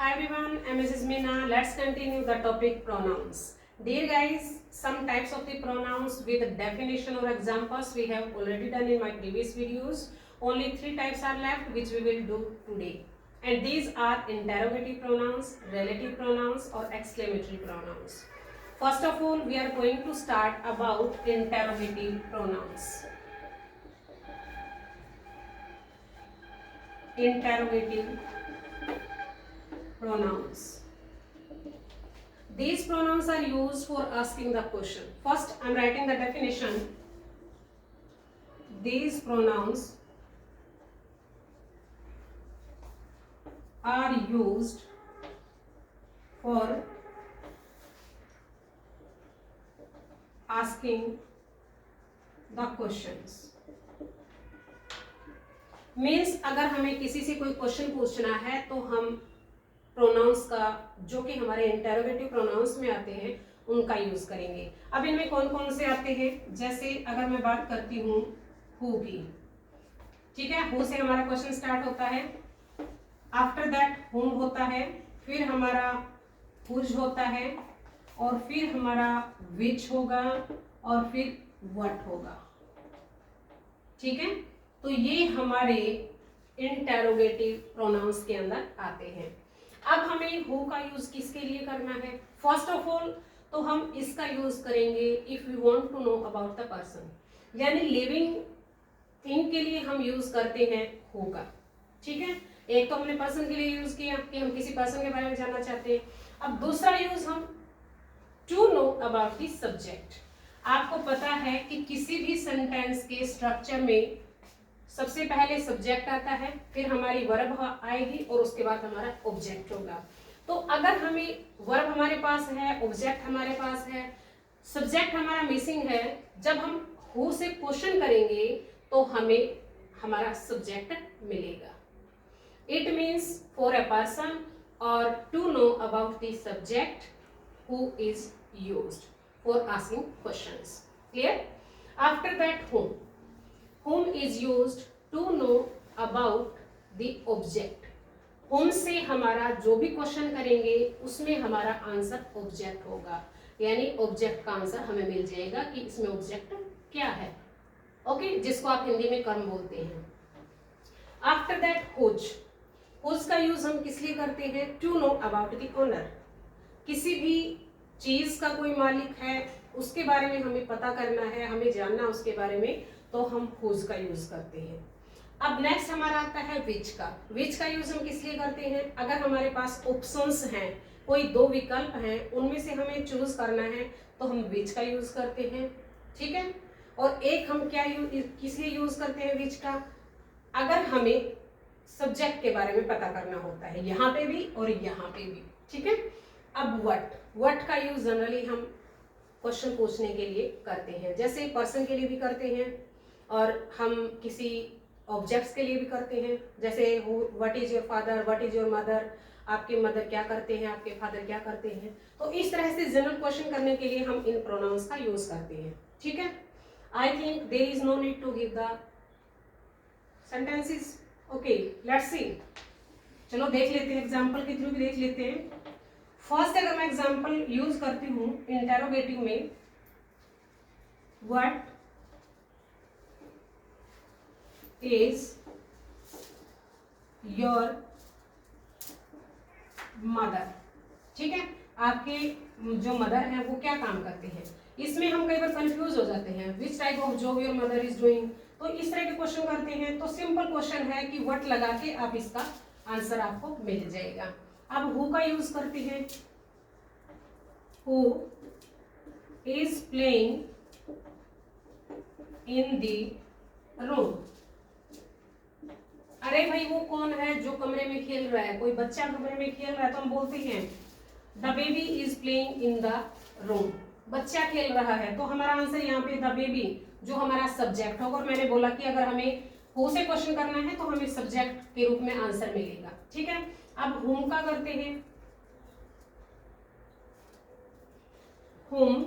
Hi everyone, I'm Mrs. Meena. Let's continue the topic pronouns. Dear guys, some types of the pronouns with definition or examples we have already done in my previous videos. Only 3 types are left which we will do today. And these are interrogative pronouns, relative pronouns or exclamatory pronouns. First of all, we are going to start about interrogative pronouns. Interrogative pronouns. These pronouns are used for asking the question. First, I am writing the definition. These pronouns are used for asking the questions. Means अगर हमें किसी से कोई question पूछना है तो हम pronounce का जो कि हमारे इंटरोगेटिव प्रोनाउंस में आते हैं उनका यूज करेंगे. अब इनमें कौन कौन से आते हैं, जैसे अगर मैं बात करती हूँ हु की, ठीक है, हु से हमारा क्वेश्चन स्टार्ट होता है. आफ्टर दैट हुम होता है, फिर हमारा हुज होता है और फिर हमारा विच होगा और फिर व्हाट होगा. ठीक है, तो ये हमारे इंटरोगेटिव प्रोनाउंस के अंदर आते हैं. अब हमें हु का यूज किसके लिए करना है? फर्स्ट ऑफ ऑल तो हम इसका यूज करेंगे if we want to know about the person, यानी लिविंग थिंग के लिए हम यूज करते हैं हु का. ठीक है, एक तो हमने पर्सन के लिए यूज किया कि हम किसी पर्सन के बारे में जानना चाहते हैं. अब दूसरा यूज हम to know about the subject. आपको पता है कि किसी भी सेंटेंस के स्ट्रक्चर में सबसे पहले सब्जेक्ट आता है, फिर हमारी वर्ब आएगी और उसके बाद हमारा ऑब्जेक्ट होगा. तो अगर हमें वर्ब हमारे पास है, ऑब्जेक्ट हमारे पास है, सब्जेक्ट हमारा मिसिंग है, जब हम हु से क्वेश्चन करेंगे तो हमें हमारा सब्जेक्ट मिलेगा. It means for a person और to know about the subject who is used for asking questions. Clear? After that whom is used to know about the object. whom से हमारा जो भी क्वेश्चन करेंगे उसमें हमारा आंसर ऑब्जेक्ट होगा, यानी ऑब्जेक्ट का आंसर हमें मिल जाएगा कि इसमें ऑब्जेक्ट क्या है. ओके, जिसको आप हिंदी में कर्म बोलते हैं. After that whose. हुज का यूज हम किस लिए करते हैं? To know about the owner. किसी भी चीज का कोई मालिक है, उसके बारे में हमें पता करना है, हमें जानना उसके बारे में, तो हम हुज का यूज करते हैं. अब नेक्स्ट हमारा आता है विच का. विच का यूज हम किस लिए करते हैं? अगर हमारे पास ऑप्शंस हैं, कोई दो विकल्प हैं, उनमें से हमें चूज करना है तो हम विच का यूज करते हैं. ठीक है, और एक हम क्या किस लिए यूज करते हैं विच का? अगर हमें सब्जेक्ट के बारे में पता करना होता है, यहाँ पे भी और यहाँ पे भी. ठीक है, अब व्हाट का यूज जनरली हम क्वेश्चन पूछने के लिए करते हैं, जैसे पर्सन के लिए भी करते हैं और हम किसी ऑब्जेक्ट्स के लिए भी करते हैं, जैसे what is your father, what is your mother, आपके मदर क्या करते हैं, आपके फादर क्या करते हैं. तो इस तरह से जनरल क्वेश्चन करने के लिए हम इन प्रोनाउंस का यूज करते हैं. ठीक है, I think there is no need to give the sentences. Okay, let's see. चलो देख लेते हैं, एग्जाम्पल के थ्रू भी देख लेते हैं. फर्स्ट अगर मैं एग्जाम्पल यूज करती हूँ इंटरोगेटिव में, व्हाट इज योर मदर. ठीक है, आपके जो मदर है वो क्या काम करते हैं. इसमें हम कई बार कंफ्यूज हो जाते हैं, which type of job your mother is doing. तो इस तरह के क्वेश्चन करते हैं तो सिंपल क्वेश्चन है कि व्हाट लगा के आप इसका आंसर आपको मिल जाएगा. अब हु का यूज करते हैं. Who is playing in the room. अरे भाई वो कौन है जो कमरे में खेल रहा है? कोई बच्चा कमरे में खेल रहा है तो हम बोलते हैं the baby is playing in the room. बच्चा खेल रहा है, तो हमारा आंसर यहाँ पे द बेबी जो हमारा सब्जेक्ट होगा. और मैंने बोला कि अगर हमें हु से क्वेश्चन करना है तो हमें सब्जेक्ट के रूप में आंसर मिलेगा. ठीक है, अब हुम का करते हैं. हुम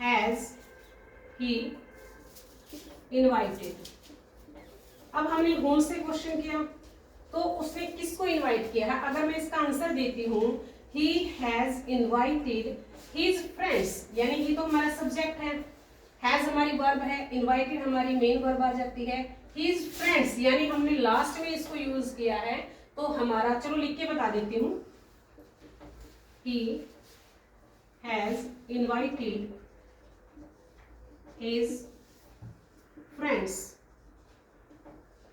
हैज ही इनवाइटेड. अब हमने होम से क्वेश्चन किया तो उसने किसको इनवाइट किया है? अगर मैं इसका आंसर देती हूँ he has invited his friends, यानी ही तो हमारा सब्जेक्ट है, has हमारी वर्ब है, invited हमारी मेन वर्ब आ जाती है, his friends यानी हमने लास्ट में इसको यूज किया है, तो हमारा, चलो लिख के बता देती हूँ, he has invited his friends।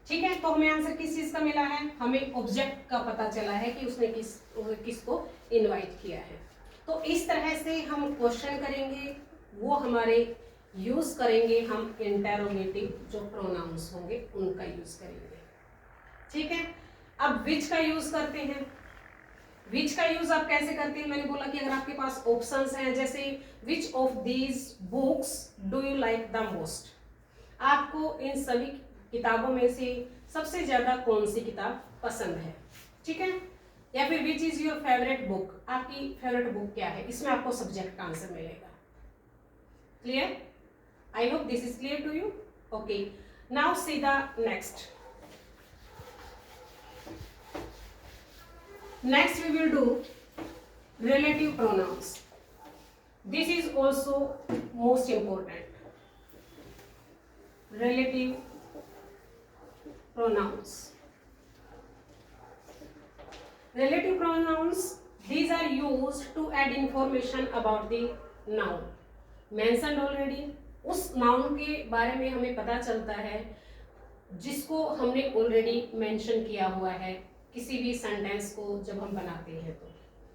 ठीक है, तो हमें आंसर किस चीज का मिला है? हमें ऑब्जेक्ट का पता चला है कि उसने किसको इनवाइट किया है। तो इस तरह से हम क्वेश्चन करेंगे, वो हमारे यूज करेंगे हम इंटेरोगेटिव जो प्रोनाउंस होंगे उनका यूज करेंगे। ठीक है, अब विच का यूज करते हैं। विच का यूज आप कैसे करते हैं? मैंने बोला कि अगर आपके पास ऑप्शंस हैं, जैसे which of these books do you like the most, आपको इन सभी किताबों में से सबसे ज्यादा कौन सी किताब पसंद है। ठीक है, या फिर which is your favourite book, आपकी फेवरेट बुक क्या है, इसमें आपको सब्जेक्ट का आंसर मिलेगा। Clear? I hope this is clear to you. Okay, now see the next. Next we will do relative pronouns. This is also most important. Relative pronouns. Relative pronouns, these are used to add information about the noun. Mentioned already. उस noun के बारे में हमें पता चलता है जिसको हमने already mention किया हुआ है किसी भी सेंटेंस को जब हम बनाते हैं तो।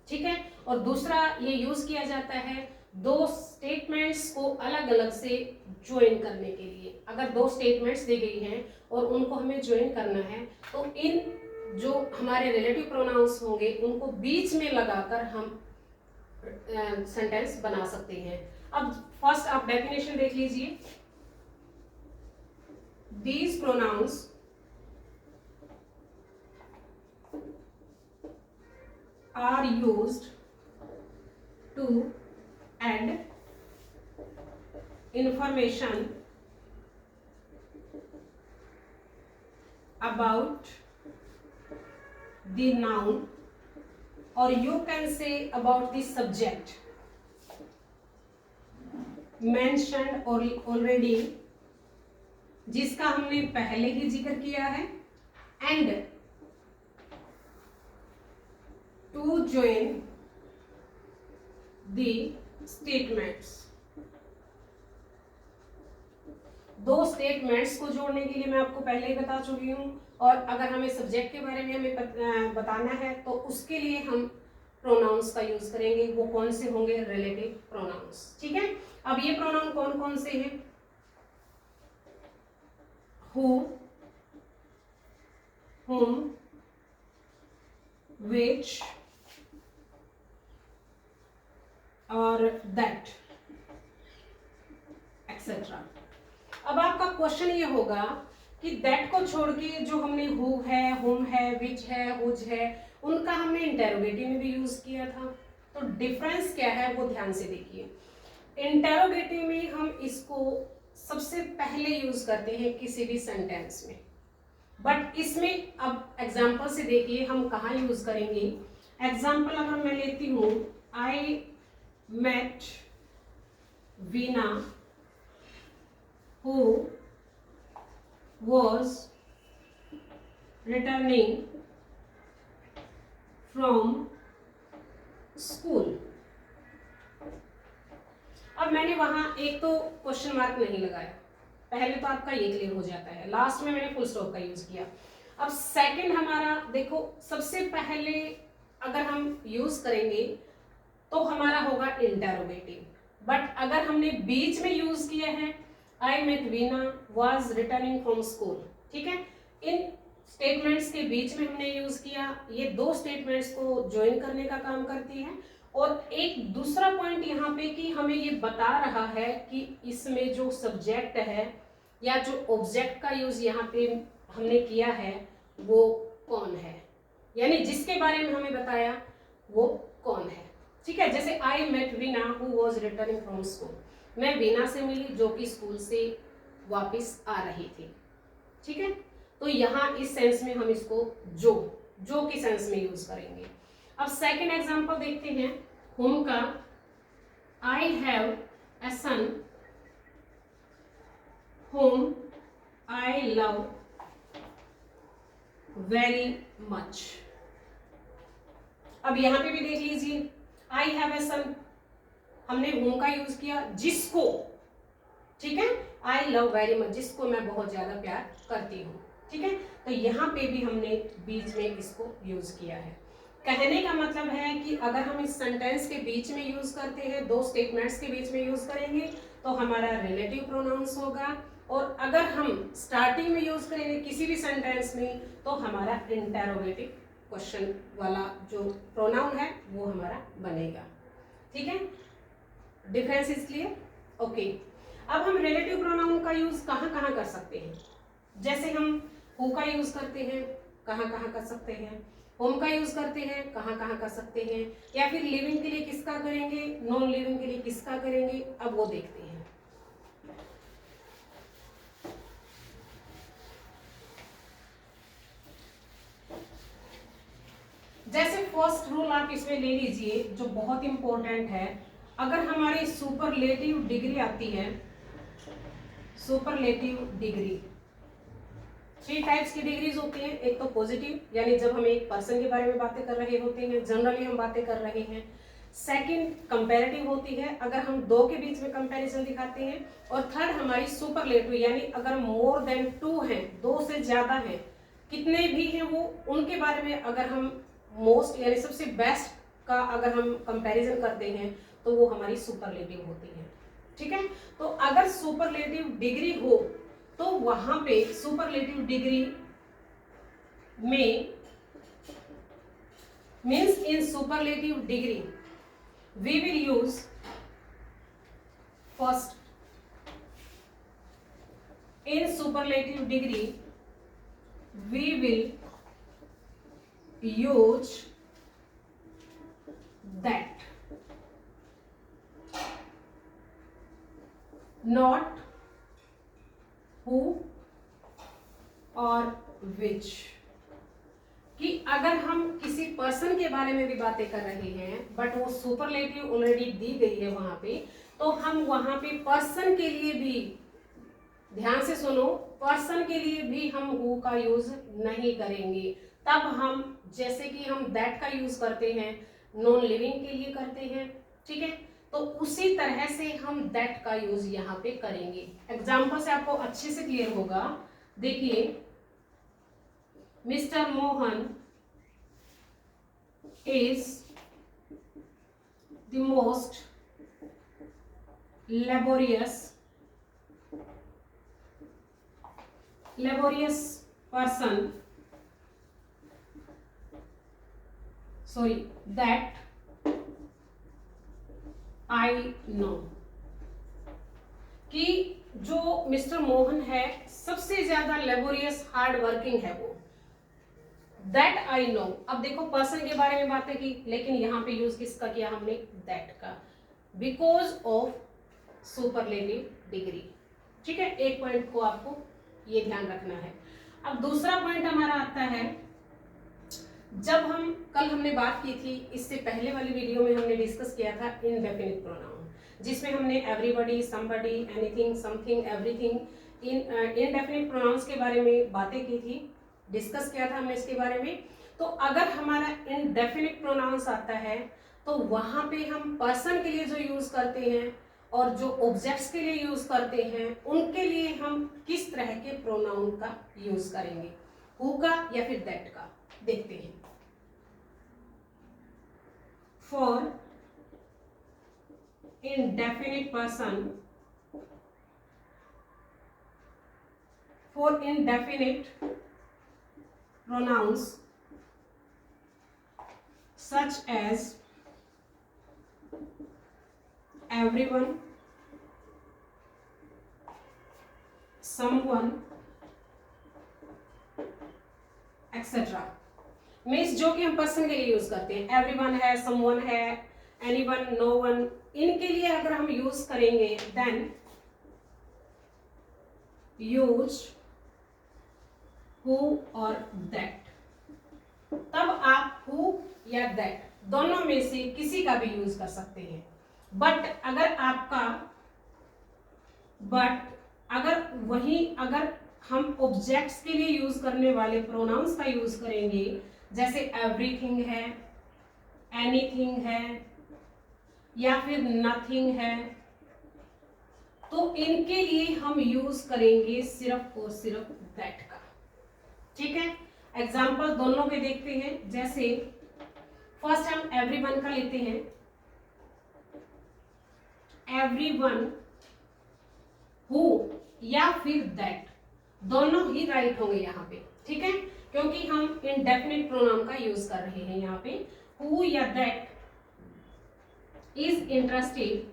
ठीक है, और दूसरा ये यूज किया जाता है दो स्टेटमेंट्स को अलग अलग से ज्वाइन करने के लिए। अगर दो स्टेटमेंट्स दी गई हैं और उनको हमें ज्वाइन करना है तो इन जो हमारे रिलेटिव प्रोनाउंस होंगे उनको बीच में लगाकर हम सेंटेंस बना सकते हैं। अब फर्स्ट आप डेफिनेशन देख लीजिए। These pronouns are used to add information about the noun, or you can say about the subject mentioned already, जिसका हमने पहले ही जिक्र किया है, and to join the statements। दो स्टेटमेंट्स को जोड़ने के लिए मैं आपको पहले ही बता चुकी हूँ, और अगर हमें सब्जेक्ट के बारे में हमें बताना है तो उसके लिए हम प्रोनाउंस का यूज करेंगे। वो कौन से होंगे? Relative pronouns. ठीक है, अब ये प्रोनाउन कौन कौन से हैं? हु, whom, which और दैट एक्सेट्रा। अब आपका क्वेश्चन ये होगा कि दैट को छोड़ के जो हमने हु है, हुम है, विच है, हुज है, उनका हमने इंटेरोगेटिव में भी यूज किया था, तो डिफरेंस क्या है वो ध्यान से देखिए। इंटेरोगेटिव में हम इसको सबसे पहले यूज करते हैं किसी भी सेंटेंस में, बट इसमें अब एग्जाम्पल से देखिए हम कहाँ यूज करेंगे। एग्जाम्पल अगर मैं लेती हूँ, आई met Veena who was returning from school। अब मैंने वहां एक तो क्वेश्चन मार्क नहीं लगाया, पहले तो आपका ये क्लियर हो जाता है, लास्ट में मैंने फुल स्टॉप का यूज किया। अब सेकंड हमारा देखो, सबसे पहले अगर हम यूज करेंगे तो हमारा होगा इंटेरोगेटिव, बट अगर हमने बीच में यूज किया है I met Veena was returning from school, ठीक है, इन स्टेटमेंट्स के बीच में हमने यूज किया, ये दो स्टेटमेंट्स को ज्वाइन करने का काम करती है। और एक दूसरा पॉइंट यहाँ पे कि हमें ये बता रहा है कि इसमें जो सब्जेक्ट है या जो ऑब्जेक्ट का यूज यहाँ पे हमने किया है वो कौन है, यानी जिसके बारे में हमें बताया वो कौन है। ठीक है, जैसे I met Veena who was returning from school, मैं वीना से मिली जो कि स्कूल से वापस आ रही थी। ठीक है, तो यहाँ इस सेंस में हम इसको जो की सेंस में यूज करेंगे। अब सेकेंड एग्जाम्पल देखते हैं होम का। I have a son whom I love very much। अब यहां पे भी देख लीजिए, I have a son, हमने whom का यूज किया, जिसको, ठीक है, I love very much, जिसको मैं बहुत ज्यादा प्यार करती हूँ, ठीक है। तो यहाँ पे भी हमने बीच में इसको यूज किया है। कहने का मतलब है कि अगर हम इस सेंटेंस के बीच में यूज करते हैं, दो स्टेटमेंट्स के बीच में यूज करेंगे तो हमारा रिलेटिव प्रोनाउंस होगा, और अगर हम स्टार्टिंग में यूज करेंगे किसी भी सेंटेंस में तो हमारा इंटेरोगेटिव क्वेश्चन वाला जो प्रोनाउन है वो हमारा बनेगा, ठीक है। Difference is clear? ओके। अब हम रिलेटिव प्रोनाउन का यूज कहाँ कहाँ कर सकते हैं? जैसे हम हु का यूज करते हैं, कहाँ कहाँ कर सकते हैं, होम का यूज करते हैं, कहाँ कहाँ कर सकते हैं, या फिर लिविंग के लिए किसका करेंगे, नॉन लिविंग के लिए किसका करेंगे, अब वो देखते हैं। जैसे फर्स्ट रूल आप इसमें ले लीजिए जो बहुत इंपॉर्टेंट है, अगर हमारी सुपरलेटिव डिग्री आती है, सुपरलेटिव डिग्री, 3 टाइप्स की डिग्रीज होती हैं। एक तो पॉजिटिव, यानी जब हम एक पर्सन के बारे में बातें कर रहे होते हैं, जनरली हम बातें कर रहे हैं। सेकंड कंपैरेटिव होती है, अगर हम दो के बीच में कंपैरिजन दिखाते हैं। और थर्ड हमारी सुपरलेटिव, यानी अगर मोर देन 2 हैं, 2 से ज्यादा हैं, कितने भी हैं वो, उनके बारे में अगर हम मोस्ट यानी सबसे बेस्ट का अगर हम कंपैरिजन करते हैं तो वो हमारी सुपरलेटिव होती है, ठीक है। तो अगर सुपरलेटिव डिग्री हो तो वहां पे सुपरलेटिव डिग्री में means in superlative degree we will use first, in superlative degree we will use that, not who और which। कि अगर हम किसी पर्सन के बारे में भी बातें कर रहे हैं बट वो सुपरलेटिव ऑलरेडी दी गई है वहां पे, तो हम वहां पे पर्सन के लिए भी, ध्यान से सुनो, पर्सन के लिए भी हम who का यूज नहीं करेंगे। तब हम जैसे कि हम दैट का यूज करते हैं नॉन लिविंग के लिए करते हैं, ठीक है, तो उसी तरह से हम दैट का यूज यहाँ पे करेंगे। एग्जाम्पल से आपको अच्छे से क्लियर होगा। देखिए, mister Mohan is the most laborious person, sorry, that I know। कि जो मिस्टर मोहन है सबसे ज्यादा लेबोरियस हार्ड वर्किंग है वो, दैट आई नो। अब देखो पर्सन के बारे में बातें की, लेकिन यहाँ पे यूज किसका किया हमने, दैट का, बिकॉज ऑफ सुपरलेटिव डिग्री, ठीक है। एक पॉइंट को आपको ये ध्यान रखना है। अब दूसरा पॉइंट हमारा आता है, जब कल हमने बात की थी, इससे पहले वाली वीडियो में हमने डिस्कस किया था इनडेफिनिट प्रोनाउन, जिसमें हमने everybody, somebody, anything, something, everything, indefinite pronouns के बारे में बातें की थी, डिस्कस किया था हमने इसके बारे में। तो अगर हमारा इनडेफिनिट प्रोनाउंस आता है तो वहां पे हम पर्सन के लिए जो यूज करते हैं और जो ऑब्जेक्ट्स के लिए यूज करते हैं उनके लिए हम किस तरह के प्रोनाउन का यूज करेंगे, हु का या फिर दैट का, देखते हैं। For indefinite person, for indefinite pronouns such as everyone, someone, etc. Means जो कि हम पर्सन के लिए यूज करते हैं, एवरीवन है, समवन है, एनीवन, नो वन, इनके लिए अगर हम यूज करेंगे देन यूज हु और दैट, तब आप हु या दैट दोनों में से किसी का भी यूज कर सकते हैं। अगर हम ऑब्जेक्ट्स के लिए यूज करने वाले प्रोनाउंस का यूज करेंगे, जैसे एवरीथिंग है, एनीथिंग है या फिर नथिंग है, तो इनके लिए हम यूज करेंगे सिर्फ और सिर्फ दैट का। ठीक है, एग्जाम्पल दोनों के देखते हैं। जैसे फर्स्ट हम एवरीवन का लेते हैं। एवरीवन, हु या फिर दैट दोनों ही राइट होंगे यहाँ पे। ठीक है, क्योंकि हम इंडेफिनिट प्रोनाउन का यूज कर रहे हैं यहाँ पे। हु या that is interested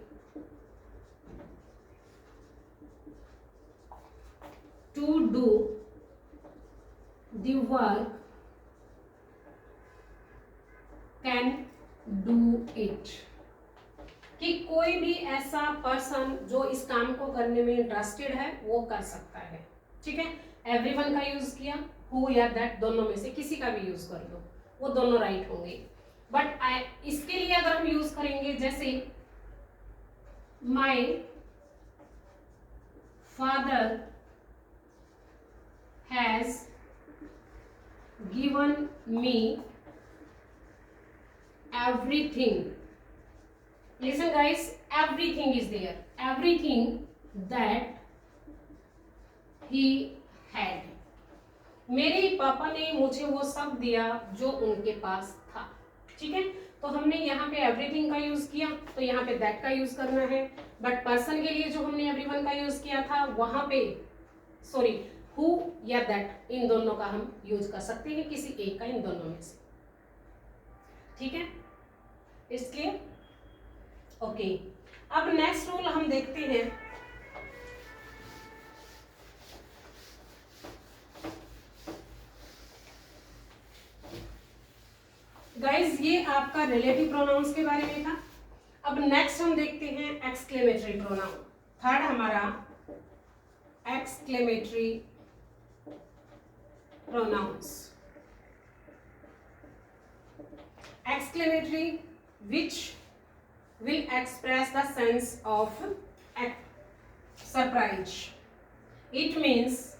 to do the work can do it, कि कोई भी ऐसा पर्सन जो इस काम को करने में इंटरेस्टेड है वो कर सकता है। ठीक है, एवरीवन का यूज किया, हु या दैट दोनों में से किसी का भी यूज कर लो, वो दोनों राइट होंगे। बट इसके लिए अगर हम यूज करेंगे, जैसे my father has given me everything. Listen guys, everything is there, everything that he had. मेरे पापा ने मुझे वो सब दिया जो उनके पास था। ठीक है, तो हमने यहाँ पे एवरीथिंग का यूज किया, तो यहाँ पे दैट का यूज करना है। बट पर्सन के लिए जो हमने एवरीवन का यूज किया था, वहां पे सॉरी हु या दैट, इन दोनों का हम यूज कर सकते हैं, किसी एक का इन दोनों में से। ठीक है, इसलिए ओके। अब नेक्स्ट रूल हम देखते हैं। गाइज ये आपका रिलेटिव प्रोनाउंस के बारे में था। अब नेक्स्ट हम देखते हैं एक्सक्लेमेटरी प्रोनाउन। थर्ड हमारा exclamatory pronouns. Exclamatory, which will express the sense of surprise. It means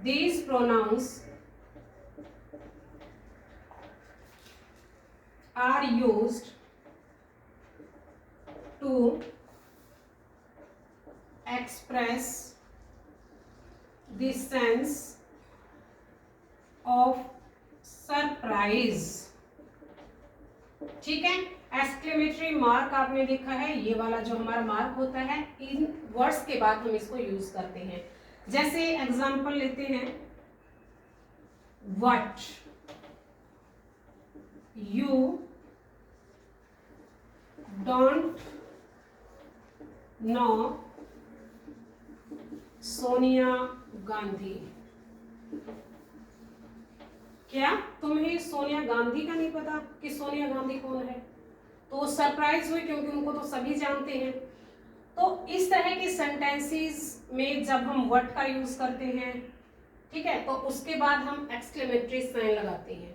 these pronouns are used to express the sense of surprise. ठीक है, एक्सक्लेमेटरी मार्क आपने देखा है, ये वाला जो हमारा मार्क होता है, इन वर्ड्स के बाद हम इसको यूज करते हैं। जैसे एग्जांपल लेते हैं, what you don't know Sonia Gandhi. क्या तुम्हें सोनिया गांधी का नहीं पता कि सोनिया गांधी कौन है? तो वो सरप्राइज हुई, क्योंकि उनको तो सभी जानते हैं। तो इस तरह के सेंटेंसेस में जब हम व्हाट का यूज करते हैं, ठीक है, तो उसके बाद हम एक्सक्लेमेटरी साइन लगाते हैं,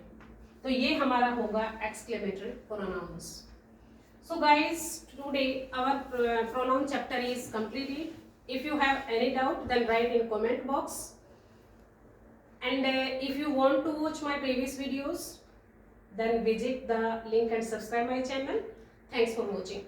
तो ये हमारा होगा exclamatory pronouns. So guys, today our pronoun chapter is completed. If you have any doubt, then write in comment box. And if you want to watch my previous videos, then visit the link and subscribe my channel. Thanks for watching.